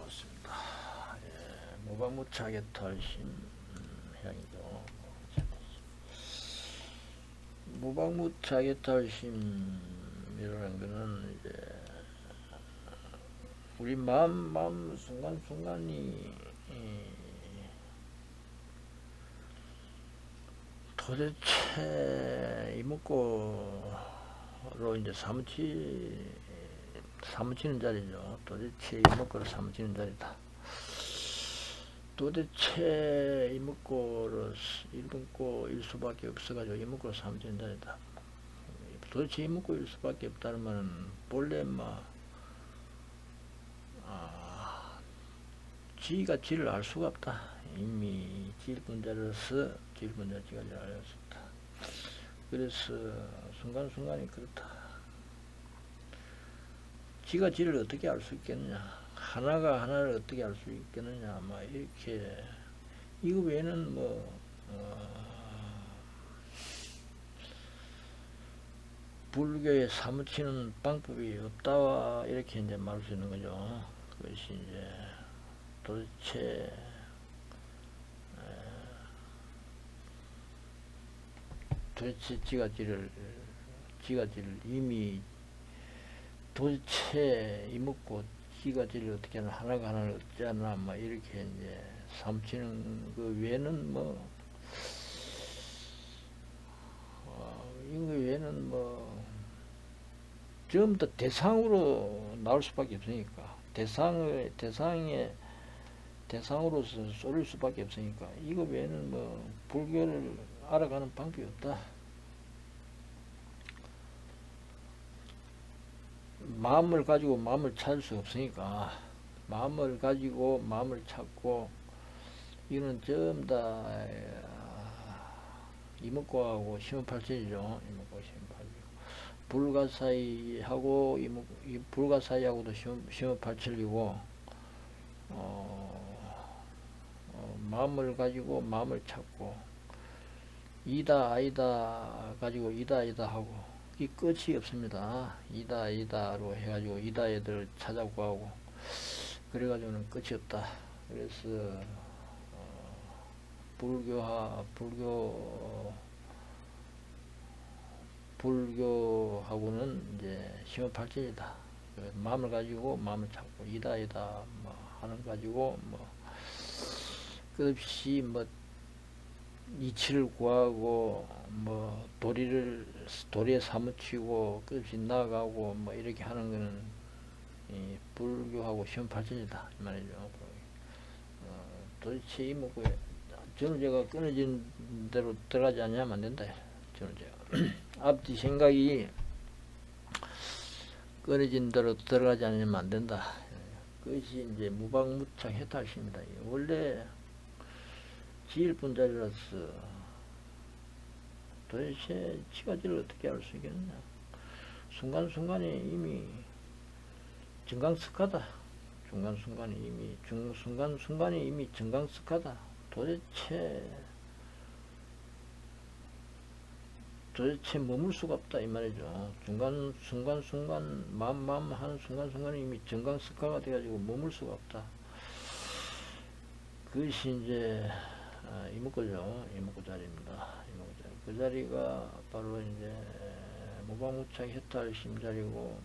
반갑습니다. 예, 무방무차게 털신 향이죠. 무방무차게 털심이라는 거는 이제 우리 마음 순간순간이 도대체 이목구로 이제 사무치는 자리죠. 도대체 이목구를 사무치는 자리다. 도대체 이목구를 일본고일 수밖에 없어가지고 이목구를 사무치는 자리다. 도대체 이목구일 수밖에 없다는 말은 본래 지가 지를 알 수가 없다. 이미 지일분자로서 지일분자 지가 지를 알 수 없다. 그래서 순간순간이 그렇다. 지가 지를 어떻게 알 수 있겠느냐, 하나가 하나를 어떻게 알 수 있겠느냐, 이렇게 이거 외에는 불교에 사무치는 방법이 없다, 이렇게 이제 말할 수 있는 거죠. 그것이 이제 도대체 지가 지를 이미 도대체 이먹고 지가 지를 어떻게 하나, 하나가 하나를 얻지 않나, 이렇게 이제 삼치는 그 외에는 이거 외에는 전부 다 대상으로 나올 수밖에 없으니까, 대상으로서 쏠릴 수밖에 없으니까, 이거 외에는 불교를 알아가는 방법이 없다. 마음을 가지고 마음을 찾을 수 없으니까, 마음을 가지고 마음을 찾고, 이거는 전부 다 이목구하고 심은팔천이죠. 이목구 심은팔천. 불가사의하고 불가사의하고도 심은팔천이고, 마음을 가지고 마음을 찾고, 이다 아니다 가지고 이다 아니다 하고, 이 끝이 없습니다. 이다 아이다로 해가지고 이다 아이다를 찾아구하고, 그래가지고는 끝이 없다. 그래서 불교하고는 이제 심은팔천이다. 마음을 가지고 마음을 찾고, 이다 아이다 하는 가지고 끝없이 이치를 구하고 도리에 사무치고 끝없이 나아가고 이렇게 하는 거는 이 불교하고 심은팔천이다 이 말이죠. 도대체 이목구에 전우제가 끊어진 대로 들어가지 않으면 안 된다. 전우제가 앞뒤 생각이 끊어진 대로 들어가지 않으면 안 된다. 그것이 이제 무방무차 해탈심이다. 원래 지일분자리로서 도대체 지가지를 어떻게 알 수 있겠느냐. 순간순간에 이미 정강석하다. 순간순간이 이미 정강석하다. 도대체 머물 수가 없다 이 말이죠. 순간순간 마음 하는 순간순간에 이미 정강석화가 돼가지고 머물 수가 없다. 그것이 이제 이목구죠. 이목구 자리입니다. 이목구 자리. 그 자리가 바로 이제 무방무차 해탈심 자리고,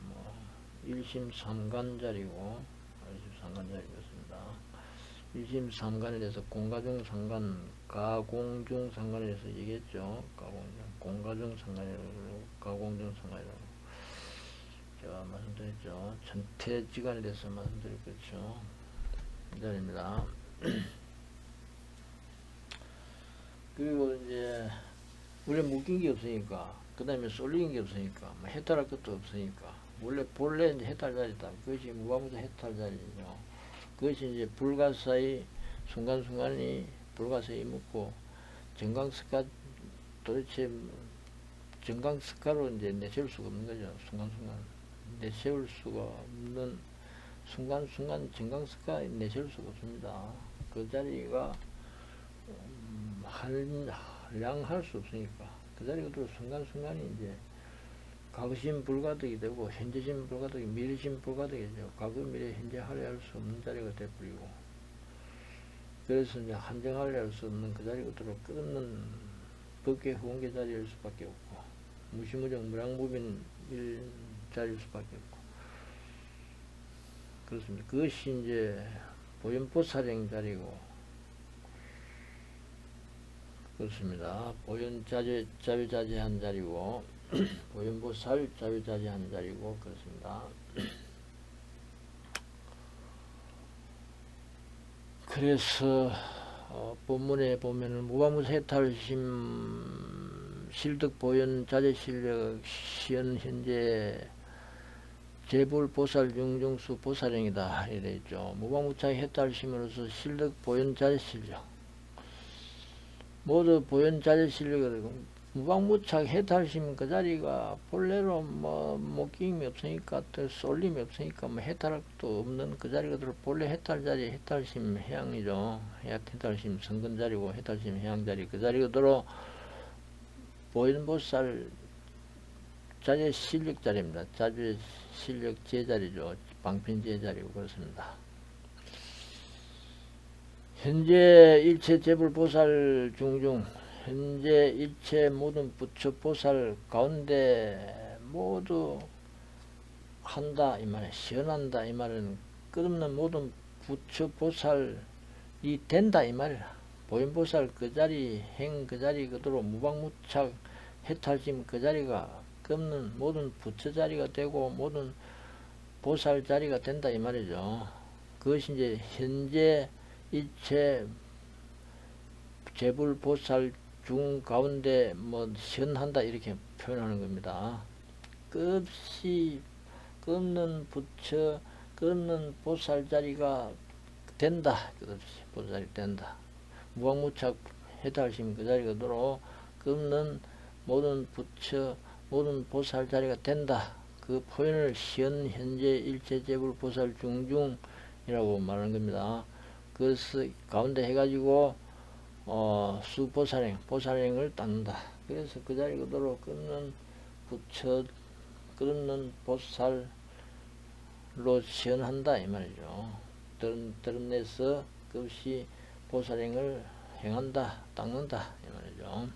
일심삼간 자리고, 일심삼간 자리였습니다. 일심삼간에 대해서 공가중 상간, 가공중 상간에 대해서 얘기했죠. 공가중 상간이라고, 가공중 상간이라고 제가 말씀드렸죠. 천태지간에 대해서 말씀드렸겠죠. 이 자리입니다. 그리고 이제 원래 묶인 게 없으니까, 그 다음에 쏠린 게 없으니까, 해탈할 것도 없으니까, 본래 이제 해탈 자리다. 그것이 무방무차 해탈 자리죠. 그것이 이제 불가사의 순간순간이 불가사의 묻고 정강석화, 도대체 정강석화로 이제 내세울 수가 없는 거죠. 순간순간 내세울 수가 없는 순간순간 정강석화 내세울 수가 없습니다. 그 자리가 한량할 수 없으니까, 그 자리가 또 순간순간이 이제 과거심 불가득이 되고 현재심 불가득이 미래심 불가득이죠. 과거 미래 현재 할애할 수 없는 자리가 돼버리고, 그래서 이제 한정할애할 수 없는 그 자리가 들어 끝없는 법계 후원계 자리일 수밖에 없고, 무시무정 무량무빈 자리일 수밖에 없고, 그렇습니다. 그것이 이제 보현보살행 자리고, 그렇습니다. 자유자재한 자리고, 보현보살 자유자재한 자리고, 그렇습니다. 그래서 본문에 보면은 무방무해탈심 실득보현 자재실력 시연 현재 재불보살 중중수 보살행이다 이래 있죠. 무방무차의 해탈심으로서 실득보현 자재실력 모두 보현 자재실력이 무방무착 해탈심 그 자리가 본래로 목김이 없으니까 또 쏠림이 없으니까 해탈할 것도 없는 그 자리가 들어 본래 해탈 자리 해탈심 해양이죠. 해탈심 성근 자리고 해탈심 해양 자리 그 자리가 들어 보현보살 자재 실력 자리입니다. 자재 실력 제자리죠. 방편 제자리고 그렇습니다. 현재 일체 재불보살 중중 현재 일체 모든 부처보살 가운데 모두 한다 이 말에 시연한다 이 말은 끝없는 모든 부처보살이 된다 이 말이라. 보현보살 그 자리 행 그 자리 그대로 무방무착 해탈심 그 자리가 끝없는 모든 부처 자리가 되고 모든 보살 자리가 된다 이 말이죠. 그것이 이제 현재 일체 재불보살 중 가운데 시연한다 이렇게 표현하는 겁니다. 끝이 끝없는 부처 끝없는 보살 자리가 된다. 끝없이 보살이 된다. 무방무착 해탈심 그 자리가 도로 끝없는 모든 부처 모든 보살 자리가 된다. 그 표현을 시연 현재 일체 재불 보살 중중이라고 말하는 겁니다. 그래서 가운데 해가지고 수보살행, 보살행을 닦는다. 그래서 그 자리 그대로 끊는 부처, 끊는 보살로 시연한다 이 말이죠. 드러내서 그것이 보살행을 행한다, 닦는다 이 말이죠.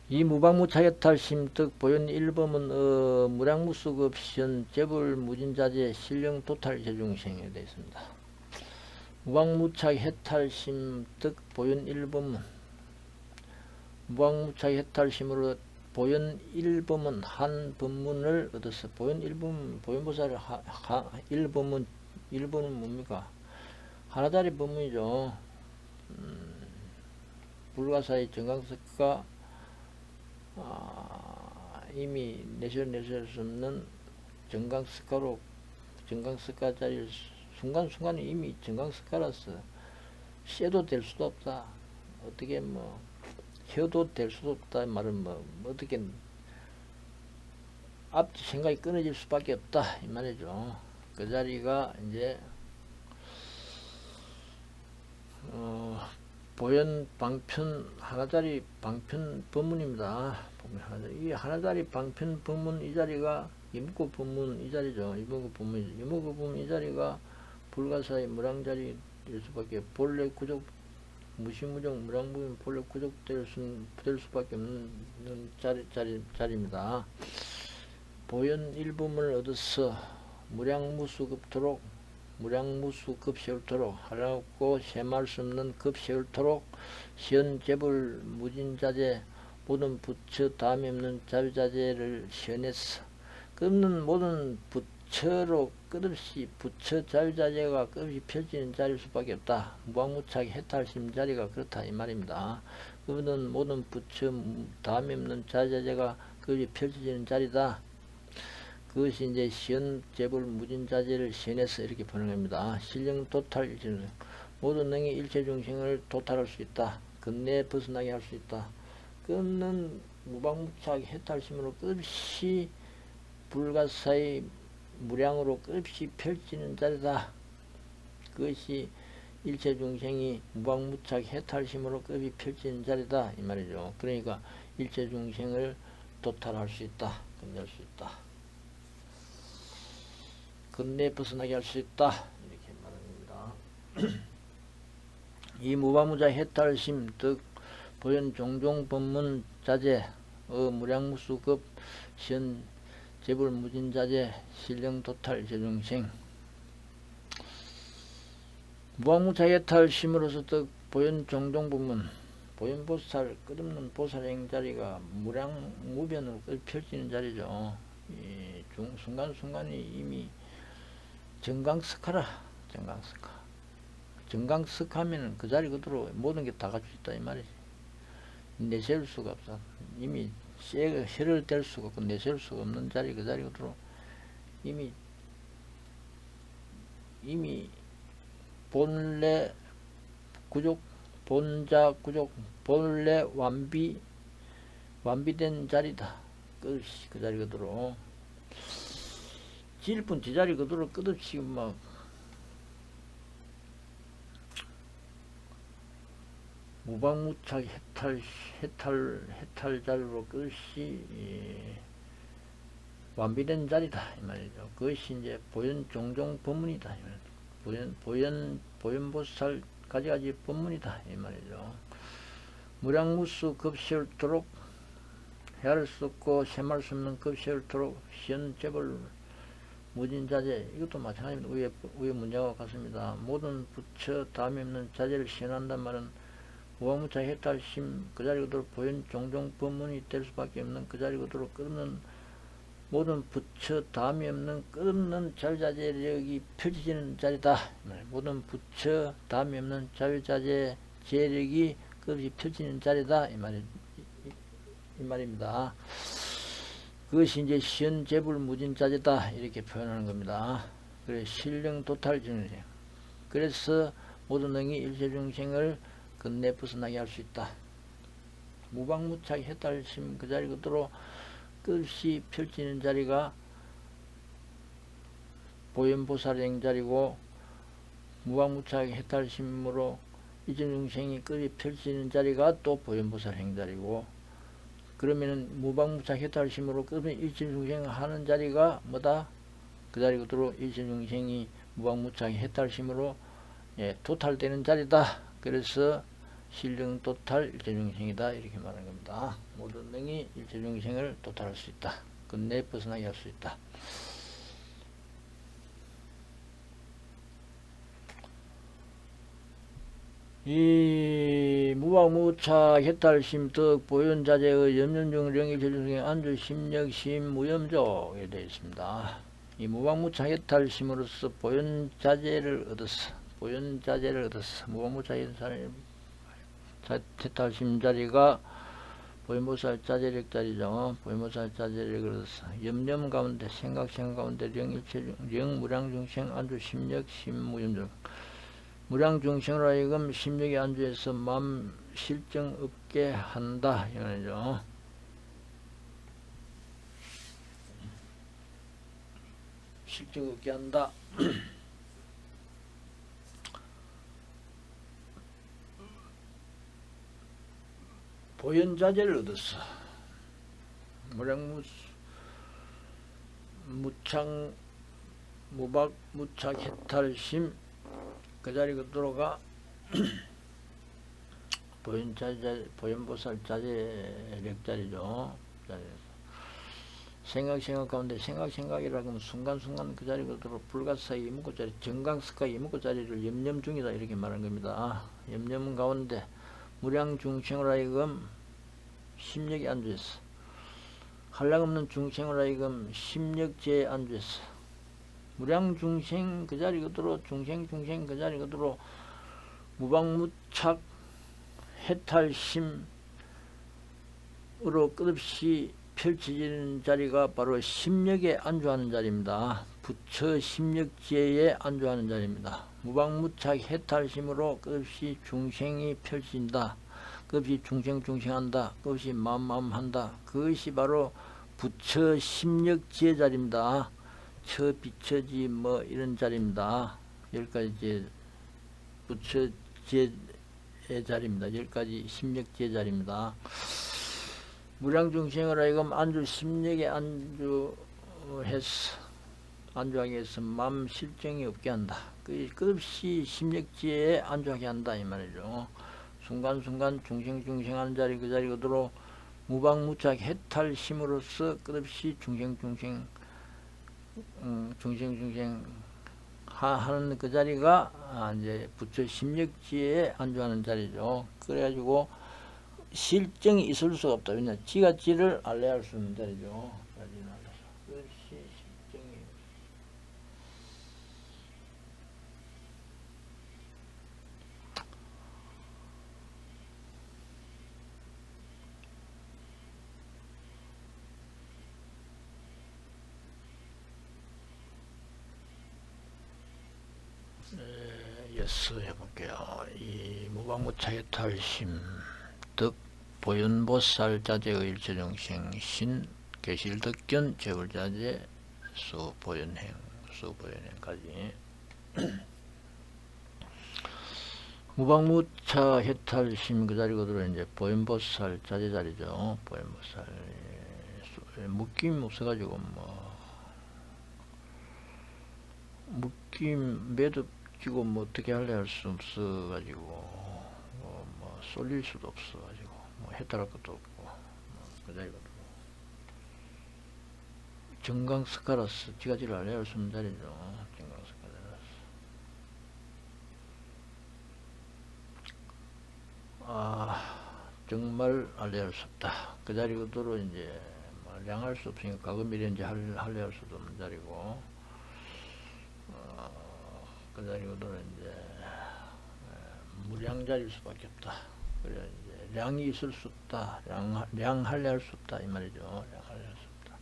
이 무방무차해탈심 득 보현 일범은 무량무수급 시연 재불 무진자재 신령 도탈 제중생에 되어 있습니다. 무방무차해탈심 득 보현 일범은 무방무차해탈심으로 보현 일범은 한 법문을 얻어서 보현 일범 보현보살의 일범은 뭡니까? 하나짜리 법문이죠. 불가사의 정강석가 이미 내실 수 없는 정강석가로 정강석가 자리를 순간순간에 이미 정강석가라서 쇠도 될 수도 없다. 어떻게 혀도 될 수도 없다. 말은 어떻게 앞뒤 생각이 끊어질 수밖에 없다. 이 말이죠. 그 자리가 이제 보현 방편 하나짜리 방편 법문입니다. 이 하나짜리 방편 법문 이 자리가 이목구 법문 이 자리죠. 이목구 법문 이 자리가 불가사의 무량자리 될 수밖에 본래 구족 무시무정 무량무빈 본래 구족 될 수밖에 없는 자리입니다. 보현 일범을 얻어서 무량무수급토록 무량무수 급세울토록 하라고 셈할 수 없는 급세울토록 시연 재불 무진자재 모든 부처 다음에 없는 자유자재를 시연해서 끝없는 모든 부처로 끝없이 부처 자유자재가 끝없이 펼치는 자리일 수밖에 없다. 무방무차기 해탈심 자리가 그렇다 이 말입니다. 끝없는 모든 부처 다음에 없는 자유자재가 끝없이 펼쳐지는 자리다. 그것이 이제 시연 재불 무진자재를 시연해서 이렇게 보는 겁니다. 신령 도탈 일체 모든 능히 일체 중생을 도탈할 수 있다. 근내 벗어나게 할 수 있다. 끊는 무방무차기 해탈심으로 끝없이 불가사의 무량으로 끝없이 펼치는 자리다. 그것이 일체 중생이 무방무착 해탈심으로 급이 펼치는 자리다 이 말이죠. 그러니까 일체 중생을 도탈할 수 있다, 끝낼 수 있다, 끝내 벗어나게 할 수 있다 이렇게 말합니다. 이 무방무착 해탈심 득 보현 종종 법문 자제 무량무수급 현 재불무진자재 신령도탈 제중생 무방무착해탈심으로서 득 보현 종종법문 보현보살 끝없는 보살행 자리가 무량무변으로 펼치는 자리죠. 이 순간순간이 이미 정강석하라. 정강석하면 그 자리 그대로 모든 게 다 갖추 있다 이 말이지. 내세울 수가 없어. 이미 혀를 댈 수가 없고 내세울 수가 없는 자리 그 자리 그대로 이미 본래 구족 본자 구족 본래 완비된 자리다. 끝없이 그 자리 그대로 질뿐 제자리 그대로 끝없이 막 무방무착 해탈 자리로 끝이 완비된 자리다 이 말이죠. 그것이 이제 보현 종종 법문이다 이 말이죠. 보현보살 가지가지 법문이다 이 말이죠. 무량무수 급시울토록 헤아릴 수 없고 셈할 수 없는 급시울토록 시연재벌 무진자재 이것도 마찬가지입니다. 위에 문제와 같습니다. 모든 부처 다음이 없는 자재를 시연한단 말은 무방무착 해탈심 그 자리 그대로 보현 종종 법문이 될 수밖에 없는 그 자리 그대로 끝없는 모든 부처 다음이 없는 끝없는 자유자재력이 펼쳐지는 자리다. 모든 부처 다음이 없는 자유자재 재력이 끝없이 펼치는 자리다 이 말입니다. 그것이 이제 시연재불무진자재다 이렇게 표현하는 겁니다. 그래 신령도탈중생 그래서 모든 능이 일체중생을 끝내 벗어나게 할 수 있다. 무방무착 해탈심 그 자리 그대로 끝없이 펼치는 자리가 보현보살행 자리고 무방무착 해탈심으로 일체중생이 끝이 펼치는 자리가 또 보현보살행 자리고 그러면은 무방무착 해탈심으로 끝없이 일체중생 하는 자리가 뭐다? 그 자리 그대로 일체중생이 무방무착 해탈심으로 도탈되는 자리다. 그래서 신령도탈 일체중생이다 이렇게 말하는 겁니다. 모든 능이 일체중생을 도탈할 수 있다. 끝내 벗어나게 할 수 있다. 이 무방무착 해탈심 득 보현자재의 염념중 령일체중생의 안주 심력심 무염족에 되어 있습니다. 이 무방무착 해탈심으로써 보현자재를 얻었어. 무방무착 해탈심 자리가 보현보살 자재력 자리죠. 보현보살 자재력을 얻었어. 염념 가운데 생각 가운데 무량중생 안주 심력 심무염족 무량중생으로 하여금 심력에 안주해서 마음 실정 없게 한다 이거죠. 실정 없게 한다. 보현자재를 얻었어. 무방무착 해탈심 그 자리 그대로가 보현보살 자재력 자리죠. 생각 가운데 생각이라 하면 순간순간 그 자리 그대로 불가사의 이목구자리 정강석과 이목구자리를 염념 중이다 이렇게 말한 겁니다. 염념 가운데 무량중생으로 하여금 심력에 안주했어. 한량없는 중생으로 하여금 심력제에 안주했어. 무량중생 그 자리 그대로 중생 그 자리 그대로 무방무착 해탈심으로 끝없이 펼쳐지는 자리가 바로 심력에 안주하는 자리입니다. 부처 심력지에 안주하는 자리입니다. 무방무착 해탈심으로 끝없이 중생이 펼친다. 끝없이 중생한다. 끝없이 마음한다. 그것이 바로 부처 심력지의 자리입니다. 처 비처지 뭐 이런 자리입니다. 여기까지 이제 부처지의 자리입니다. 10가지 심력지의 자리입니다. 무량중생을 하여금 안주 심력에 안주해서 안주하게 해서 마음 실정이 없게 한다. 끝없이 심력지에 안주하게 한다 이 말이죠. 순간순간 중생중생하는 자리 그 자리 그대로 무방무착 해탈심으로써 끝없이 중생중생 하는 그 자리가 이제 부처 심력지에 안주하는 자리죠. 그래가지고 실정이 있을 수가 없다. 왜냐 지가 지를 알레할 수 있는 자리죠. 그것이 실정이 예스 해볼게요. 이 무방무차의 탈심 득 보현보살 자제의 일체정생 신 계실득견 제불자재 수보현행까지 무방무차 해탈심 그 자리거들어 이제 보현보살 자제 자리죠. 보현보살 묶임 없어가지고 묶임 매듭 지고 어떻게 할래 할 수 없어가지고 쏠릴 수도 없어가지고 해탈할 것도 없고 그 자리거든. 정강스카라스 지가 지를 알아야 할 수 없는 자리죠. 정강스카라스. 정말 알아야 할 수 없다. 그 자리 그대로 이제 량할 수 없으니까 과거 미래 이제 할래 할 수도 없는 자리고 그 자리 그대로 이제 무량자리일 수밖에 없다. 그래 이제 량이 있을 수 없다. 량할래 할 수 없다 이 말이죠. 량할래 할 수 없다.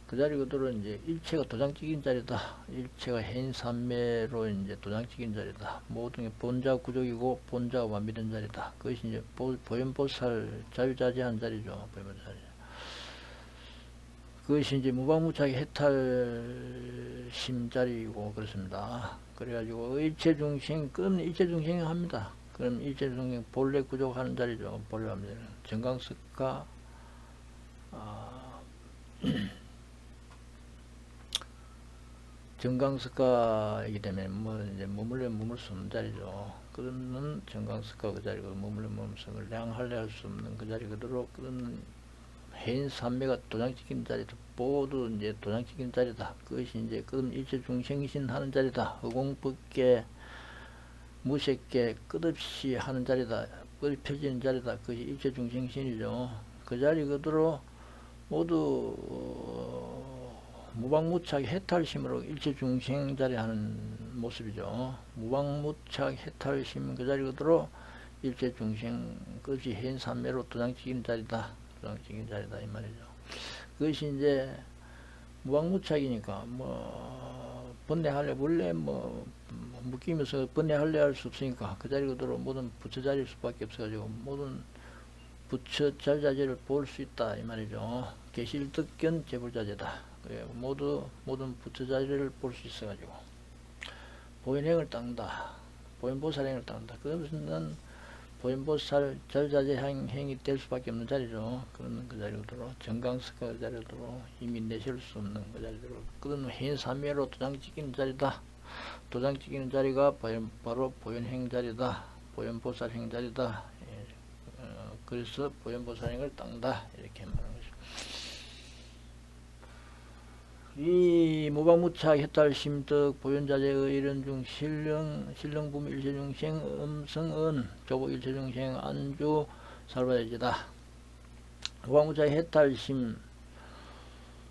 그 자리 그대로 이제 일체가 도장찍인 자리다. 일체가 해인산매로 이제 도장찍인 자리다. 모든 게 본자 구족이고 본자가 완비된 자리다. 그것이 이제 보현보살 자유자재한 자리죠. 보현보살. 그것이 이제 무방무차의 해탈심 자리이고 그렇습니다. 그래가지고 일체중생 그럼 일체중생 합니다. 그럼 일체중생 본래 구족하는 자리죠. 본래 합니다. 정강석가 정강석가이기 때문에 이제 머물러 머물 수 없는 자리죠. 그러면 정강석가 그 자리고 머물러 머물 수 없는 량할래 할 수 없는 그 자리 그대로 그런 해인산매가 도장찍힌 자리도 모두 이제 도장찍힌 자리다. 그것이 이제 그럼 일체중생신 하는 자리다. 허공법계 무색계 끝없이 하는 자리다. 끝이 펴지는 자리다. 그것이 일체중생신이죠. 그 자리 그대로 모두 무방무착 해탈심으로 일체중생 자리 하는 모습이죠. 무방무착 해탈심 그 자리 그대로 일체중생 끝이 해인산매로 도장찍힌 자리다. 도장찍힌 자리다 이 말이죠. 그것이 이제 무방무착이니까 번뇌할래 원래 묶이면서 번뇌할래 할 수 없으니까 그 자리 그대로 모든 부처 자리일 수밖에 없어가지고 모든 부처 자리자재를 볼 수 있다 이 말이죠. 계실득견 제불자재다. 모든 부처 자리를 볼 수 있어가지고 보현행을 닦는다. 보현보살행을 닦는다. 그러면서 보현보살 자유자재 행이 될 수밖에 없는 자리죠. 그러면 그 자리로 정강석가 그 자리로 이미 내실 수 없는 그 자리로 그런 해인산매로 도장찍히는 자리다. 도장찍히는 자리가 바로 보현행 자리다. 보현보살행 자리다. 그래서 보현보살행을 닦는다. 이렇게 말하는 거죠. 이 무방무착 해탈심득 보현자재의 이런중 신령부미 일체중생 음성은 조복 일체중생 안주 살바야지다. 무방무착 해탈심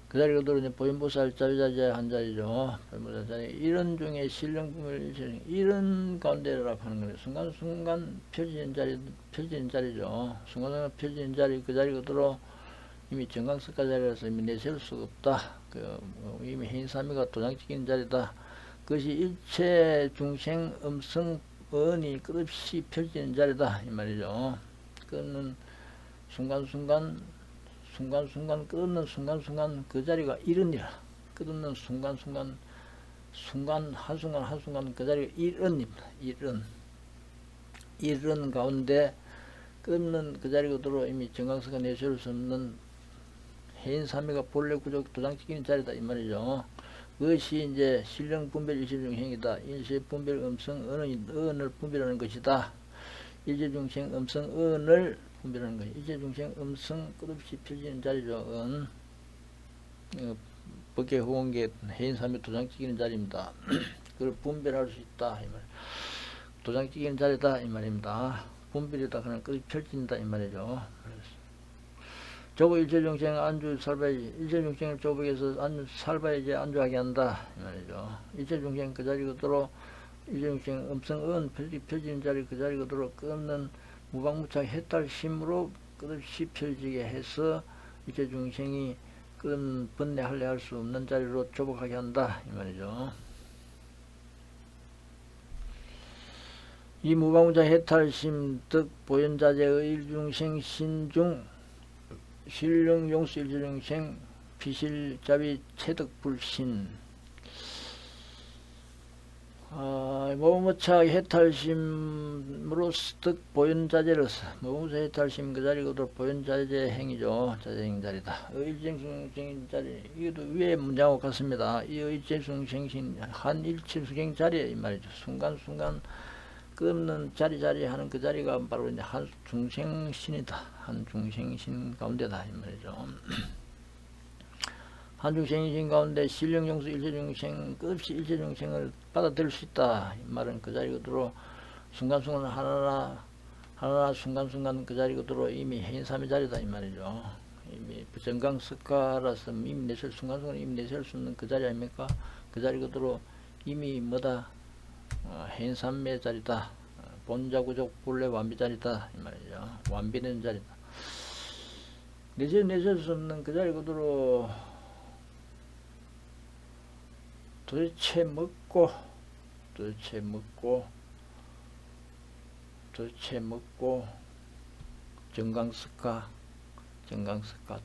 그 자리 그대로 이제 보현보살 자유자재 한 자리죠. 보현보살 자리 이런 중에 신령부미 일체중생 이런 가운데라고 하는 거예요. 순간순간 펴지는 자리죠. 순간순간 펴지는 자리 그 자리 그대로 이미 정강석가 자리라서 이미 내세울 수가 없다. 이미 해인삼위가 도장찍힌 자리다. 그것이 일체 중생 음성언이 끝없이 펼치는 자리다 이 말이죠. 끊는 순간순간 끊는 순간순간 그 자리가 이르니라. 끊는 순간순간 순간 한순간 그 자리가 일언입니다. 일언 가운데 끊는 그 자리 그대로 이미 정강석가 내세울 수 없는 해인삼매가 본래 구족 도장찍히는 자리다 이 말이죠. 그것이 이제 신령 분별 일체중생이다. 일체분별 음성 언을 분별하는 것이다. 일체중생 음성 언을 분별하는 것. 일체중생 음성 끝없이 펼치는 자리죠. 법계 호응계 해인삼매 도장찍히는 자리입니다. 그걸 분별할 수 있다 이 말. 도장찍히는 자리다 이 말입니다. 분별이다 그냥 끝이 펼친다 이 말이죠. 조보 일체중생 안주 살바야지. 일체중생을 조복에서 살바야지 안주하게 한다 이 말이죠. 일체중생 그 자리 그대로 일체중생 음성은 펼치는 자리 그 자리 그대로 끊는 무방무착 해탈심으로 끝없이 펼치게 해서 일체중생이 번뇌할래 할 수 없는 자리로 조복하게 한다 이 말이죠. 이 무방무자 해탈심 득 보현자재의 일중생 신중 신령 용수 일중생 비실자비 체득불신 무방무차 해탈심으로 득 보현자재로서 무방무차 해탈심 그 자리고도 보현자재 행이죠. 자재행 자리다. 일체중생 자리 이것도 위에 문장하고 같습니다. 이 일체중생신 한 일체중생 자리에 이 말이죠. 순간순간 끊는 자리 하는 그 자리가 바로 이제 한 중생신이다. 한 중생신 가운데다 이 말이죠. 한 중생신 가운데 신령용수 일체중생 끝없이 일체중생을 받아들일 수 있다. 이 말은 그 자리 그대로 순간순간 하나하나 순간순간 그 자리 그대로 이미 해인삼의 자리다 이 말이죠. 이미 정강석가라서 이미 내설 순간순간 이미 내설 수 있는 그 자리 아닙니까? 그 자리 그대로 이미 뭐다? 해인삼매 자리다. 본자구족 본래 완비 자리다 이 말이죠. 완비된 자리다. 내설 수 없는 그 자리 그대로 도대체 먹고 정강석가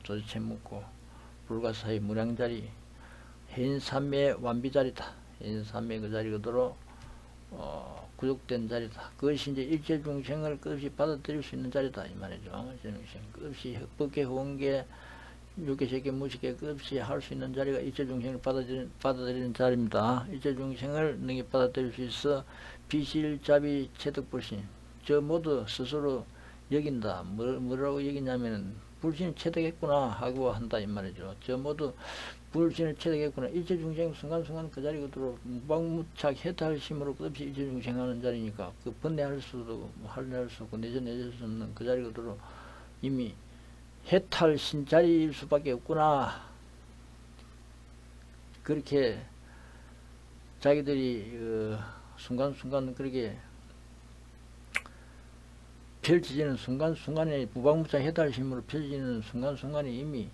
도대체 먹고 불가사의 무량자리 해인삼매 완비자리다. 해인삼매 그 자리 그대로 구족된 자리다. 그것이 이제 일체중생을 끝없이 받아들일 수 있는 자리다 이 말이죠. 일체중생 끝없이 법계 호응계 육계 세계 무식계 끝없이 할 수 있는 자리가 일체중생을 받아들이는 자리입니다. 일체중생을 능히 받아들일 수 있어 비실자비 체득불신 저 모두 스스로 여긴다. 뭐라고 여기냐면 불신을 체득했구나 하고 한다 이 말이죠. 저 모두 불신을 체득했구나. 일체중생 순간순간 그 자리 그대로 무방무착 해탈심으로 끝없이 일체중생하는 자리니까 그 번뇌할 수도 할 수 없고 내절 수 없는 그 자리 그대로 이미 해탈신 자리일 수밖에 없구나. 그렇게 자기들이 순간순간 그렇게 펼쳐지는 순간순간에 무방무차 해탈심으로 펼쳐지는 순간순간에 이미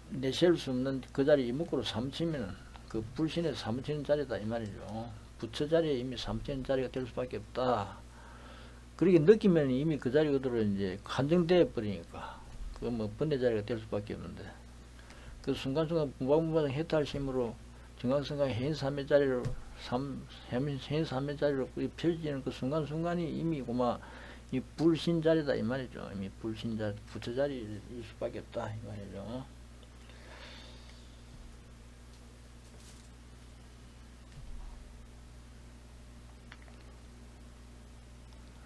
내세울 수 없는 그 자리 이목구로 삼치면 그 불신에 삼치는 자리다 이 말이죠. 부처 자리에 이미 삼치는 자리가 될 수밖에 없다. 그렇게 느끼면 이미 그 자리 그대로 이제 한정되어 버리니까 그 뭐 번뇌 자리가 될 수밖에 없는데 그 순간순간 무방무방 해탈심으로 정강성강 해인삼매 자리로 해인삼매 자리로 펼쳐지는 그 순간순간이 이미 고마 이 불신 자리다 이 말이죠. 이미 불신 자리 부처 자리일 수밖에 없다 이 말이죠.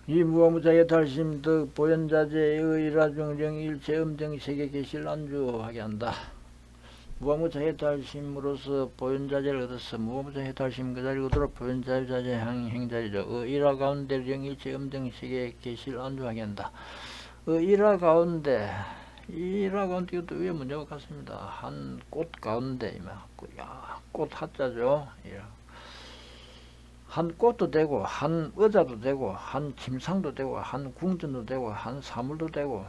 이 무방무자 해탈심 득 보현자재의 일화중정 일체 음정 세계 계실 안주하게 한다. 무방무자 해탈심으로서 보현자재를 얻어서 무방무자 해탈심 그 자리 그대로 보현자재 행자리죠. 일화 가운데 정일체 음정 세계 계실 안주하게 한다. 일화 가운데 이것도 위에 문제가 같습니다. 한 꽃 가운데 꽃 하자죠. 한 꽃도 되고 한 의자도 되고 한 침상도 되고 한 궁전도 되고 한 사물도 되고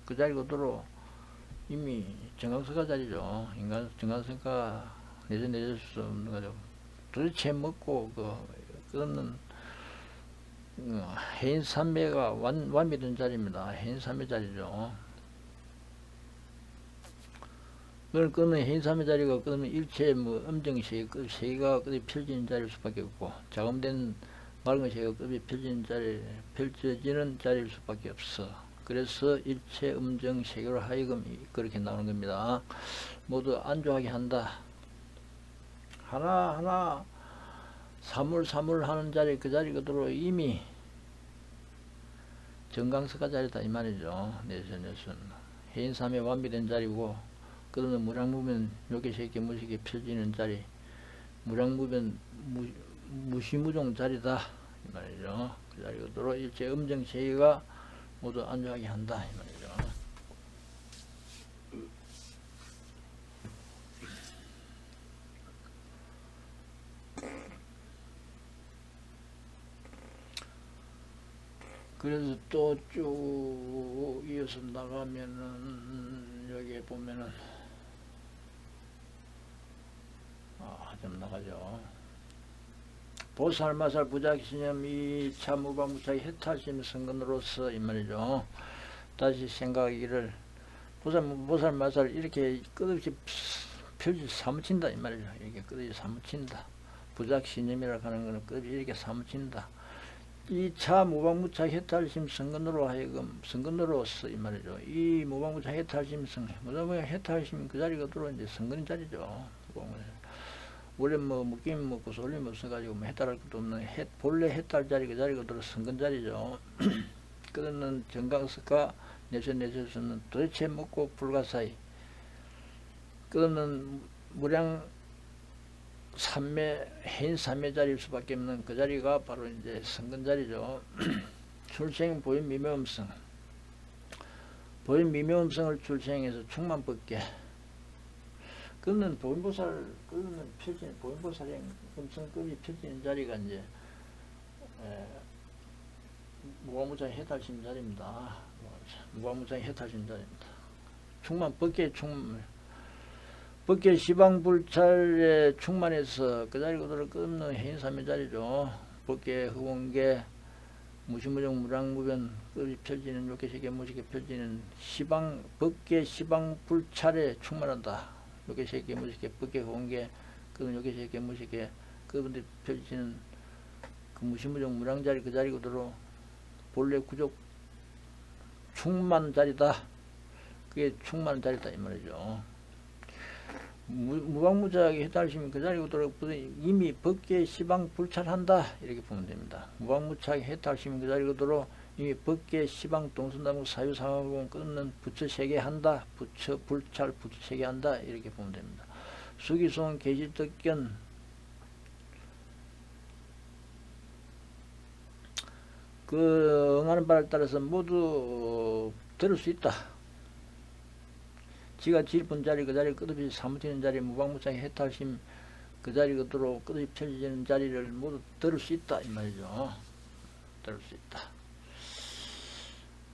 그 자리 그대로 이미 정강석가 자리죠. 인간 정강석가 내줄 수 없는 거죠. 도대체 먹고 끊는 해인삼매가 완비된 자리입니다. 해인삼매 자리죠. 그러면 해인삼의 자리가 그러면 일체 뭐 음정세계 세계가 끝이 펼쳐지는 자리일 수밖에 없고 자금된 맑은 세계가 끝이 펼쳐지는 자리일 수밖에 없어. 그래서 일체 음정 세계로 하여금 그렇게 나오는 겁니다. 모두 안주하게 한다. 하나하나 사물사물 하는 자리 그 자리 그대로 이미 정강석가 자리다 이 말이죠. 내선에서는 해인삼의 완비된 자리고 그러면 무량무변 요괴세계 무식에 펼치는 자리 무량무변 무시무종 자리다 이 말이죠. 그 자리 그대로 일체 음정세계가 모두 안주하게 한다 이 말이죠. 그래서 또 쭉 이어서 나가면은 여기에 보면은 좀 나가죠. 보살마살 부작신념 이차 무방무차의 해탈심 성근으로서 이 말이죠. 다시 생각하기를 보살마살 이렇게 끝없이 펼치 사무친다 이 말이죠. 이렇게 끝없이 사무친다. 부작신념이라고 하는 것은 끝없이 이렇게 사무친다. 이 차 무방무차 해탈심 성근으로 하여금 성근으로서 이 말이죠. 이 무방무차 해탈심 해탈심 그 자리가 들어 이제 성근 자리죠. 원래 뭐 묶임 먹고 쏠림 없어가지고 뭐 해탈할 것도 없는 본래 해탈 자리 그 자리가 들어 성근 자리죠. 그러는 정강석과 내세에서는 도대체 먹고 불가사의 그러는 무량 해인 삼매 자리일 수밖에 없는 그 자리가 바로 이제 성근 자리죠. 출생 보인 미묘음성 보인 미묘음성을 출생해서 충만법계 그는 보인보살 그는 펼치는 보인보살의 음성급이 펼치는 자리가 이제 무과무장 해탈심 자리입니다. 무과무장 해탈심 자리입니다. 충만법계 법계 시방불찰에 충만해서 그 자리 그대로 끝없는 해인삼의 자리죠. 법계 흑원계 무시무정 무량무변 끝이 펼치는 요괴세계 무식에 펼치는 법계 시방불찰에 충만한다. 요괴세계 무식에 법계 흑원계 그런 요괴세계 무식에 그분들 펼치는 그 무시무정 무량자리 그 자리 그대로 본래 구족 충만 자리다. 그게 충만 자리다 이 말이죠. 무방무자하게 해탈심이 그 자리고 들어가서 이미 법계에 시방 불찰한다 이렇게 보면 됩니다. 무방무자하게 해탈심이 그 자리고 들어 이미 법계에 시방 동순나무 사유상하고 끊는 부처 세계한다. 부처 불찰 부처 세계한다 이렇게 보면 됩니다. 수기송 계시덕견 그 응하는 바를 따라서 모두 들을 수 있다. 지가 질분 자리 그 자리 끝없이 사무치는 자리 무방무창의 해탈심 그 자리 그대로 끝없이 펼쳐지는 자리를 모두 들을 수 있다 이 말이죠. 들을 수 있다.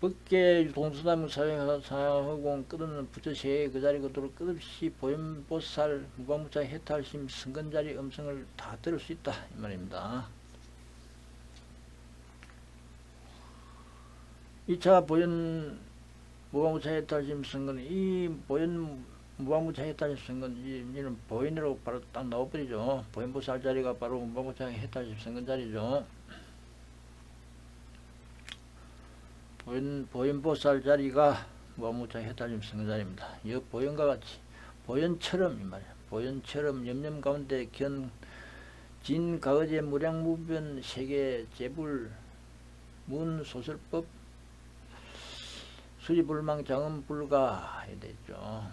법계 동수나무 사양하고 끝없는 부처세계 그 자리 그대로 끝없이 보현보살 무방무창의 해탈심 성근자리 음성을 다 들을 수 있다 이 말입니다. 2차 보현 무방무차 해탈심 성근 이 보현 무방무차 해탈심 성근 이는 보현이라고 바로 딱 나와버리죠. 보현보살 자리가 바로 무방무차 해탈심 성근 자리죠. 보현보살 자리가 무방무차 해탈심 성근 자리입니다. 이 보현과 같이 보현처럼 이 말이야. 보현처럼 염염 가운데 진 가거제 무량무변 세계 재불 문 소설법 수리불망 장음불가 해야 되죠.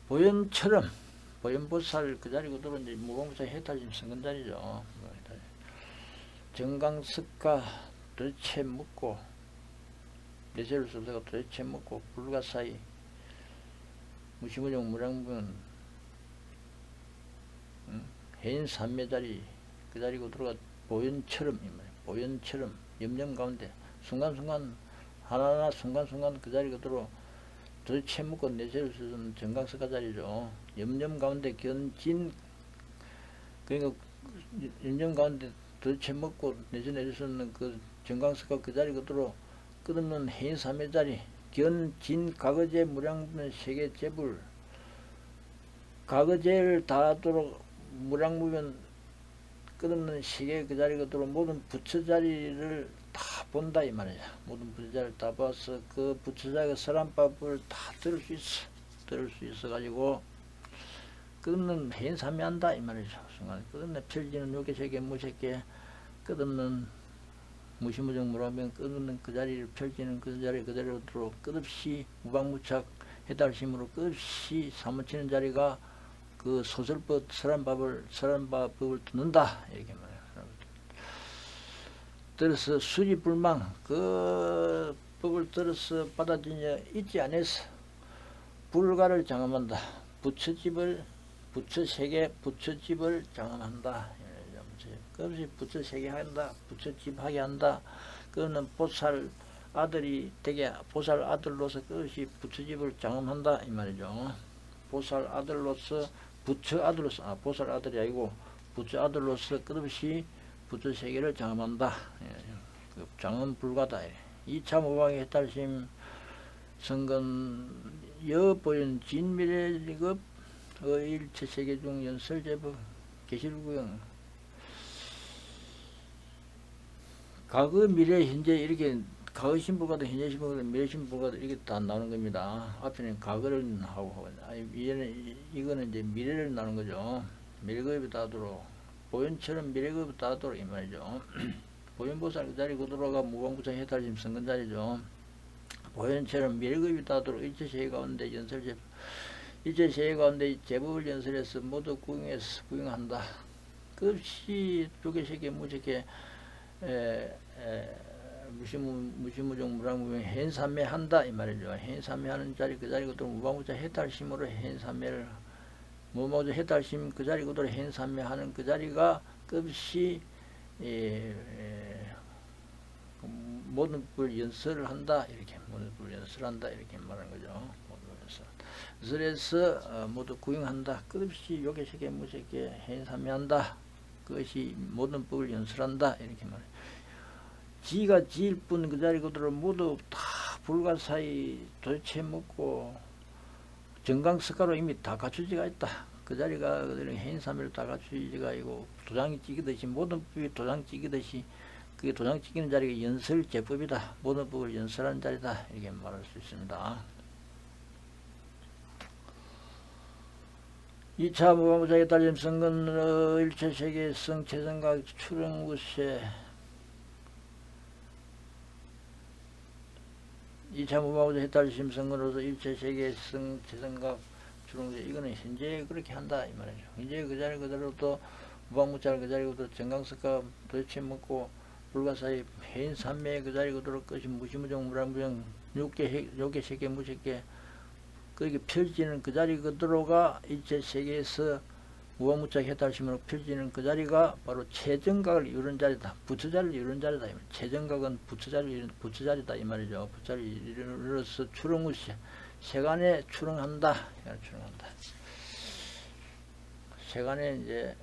보현처럼 보현보살 그 자리 그대로 이제 무방무차 해탈심 성근 자리죠. 정강석가 도대체 묻고 내세를 써서 도대체 묻고 불가 사이 무시무정 무량분 해인 삼매 자리 그 자리 그대로 보현처럼 이 말이에요. 보현처럼 염염 가운데 순간순간 하나하나 순간순간 그 자리 그대로 도대체 묻고 내세를 쓰는 정강석가 자리죠. 염염 가운데 견진 그러니까 염염 가운데 도대체 묻고 내세 내세쓰는 그 정강석가 그 자리 그대로 끝없는 해인삼의 자리 견진 가거제 무량무변 세계 재불 가거제를 다하도록 무량무변 끝없는 시계 그 자리 그대로 모든 부처 자리를 다 본다 이 말이야. 모든 부처 자리를 다 봐서 그 부처 자리가 설한법을 다 들을 수 있어. 들을 수 있어 가지고 끝없는 해인삼매한다 이 말이죠. 순간 끝없는 펼지는 요괴세계 무색계 끝없는 무시무정 무라면 끝없는 그 자리를 펼치는 그 자리 그대로 끝없이 무방무착 해달심으로 끝없이 사무치는 자리가 그 소설법 설한법을 듣는다 이렇게 말해요. 들어서 수지불망 그 법을 들어서 받아들여 있지 않아서 불가를 장엄한다. 부처세계 부처집을 장엄한다. 그것이 부처세계 한다. 부처집 하게 한다. 그거는 보살 아들이 되게 보살 아들로서 그것이 부처집을 장엄한다 이 말이죠. 보살 아들로서 부처 아들로서 보살 아들이 아니고 부처 아들로서 끝없이 부처 세계를 장엄한다. 그 장엄 불가다. 2차 모방의 해탈심 성근 여보연 진미래급 일체 세계 중 연설제법 계실구형 과거 미래 현재 이렇게 과거 신부가도 현재 신부가도 미래 신부가도 이렇게 다 나오는 겁니다. 앞에는 과거를 하고 이거는 이제 미래를 나오는 거죠. 미래급이 다도록 보현처럼 미래급이 다도록 이 말이죠. 보현보살 그 자리 그대로가 무방부창 해탈심 성근 자리죠. 보현처럼 미래급이 다도록 일체 세계 가운데 연설제 일체 세계 가운데 제법을 연설해서 모두 구경한다. 그것이 조계세계 무색계 무시무종 무량무병 해인삼매한다 이 말이죠. 해인삼매하는 자리 그 자리 그대로 무방무창 해탈심으로 해인삼매를 무방무창 해탈심 그 자리 그대로 해인삼매하는 그 자리가 끝이 모든 불 연설을 한다 이렇게 모든 불 연설한다 이렇게 말하는 거죠. 모든 연설. 연설해서 모두 구경한다. 끝없이 요괴세계 무색계 해인삼매한다. 그것이 모든 법을 연설한다 이렇게 말해. 지가 지일 뿐 그 자리 그대로 모두 다 불가사의 도대체 먹고 정강석가로 이미 다 갖추지가 있다. 그 자리가 그대로 해인삼매를 다 갖추지가 있고 도장이 찍히듯이 모든 법이 도장 찍히듯이 그게 도장 찍히는 자리가 연설제법이다. 모든 법을 연설하는 자리다. 이렇게 말할 수 있습니다. 2차 무방무작에 따른 성근 일체세계 성체성각 출행우세 2차 무방무작에 따른 심성근으로서 일체세계 성체성각 출행우세 이거는 현재 그렇게 한다 이 말이죠. 현재 그 자리 그대로 또 무방무작 그 자리 그대로 정강석가 도대체 먹고 불가사의 해인삼매 그 자리 그대로 끝이 무시무정 무량무정 요괴세계 무색계 그렇게 펼치는 그 자리 그대로가 일체 세계에서 무방무작 해탈심으로 펼치는 그 자리가 바로 최정각을 이루는 자리다. 부처자리를 이루는 자리다. 최정각은 부처자리다 이 말이죠. 부처자리를 이루어서 출응우세 세간에 출응한다. 출응한다. 세간에 이제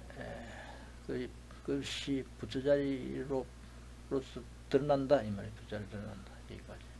그것이 부처자리로서 드러난다 이 말이에요. 부처자리 드러난다. 여기까지.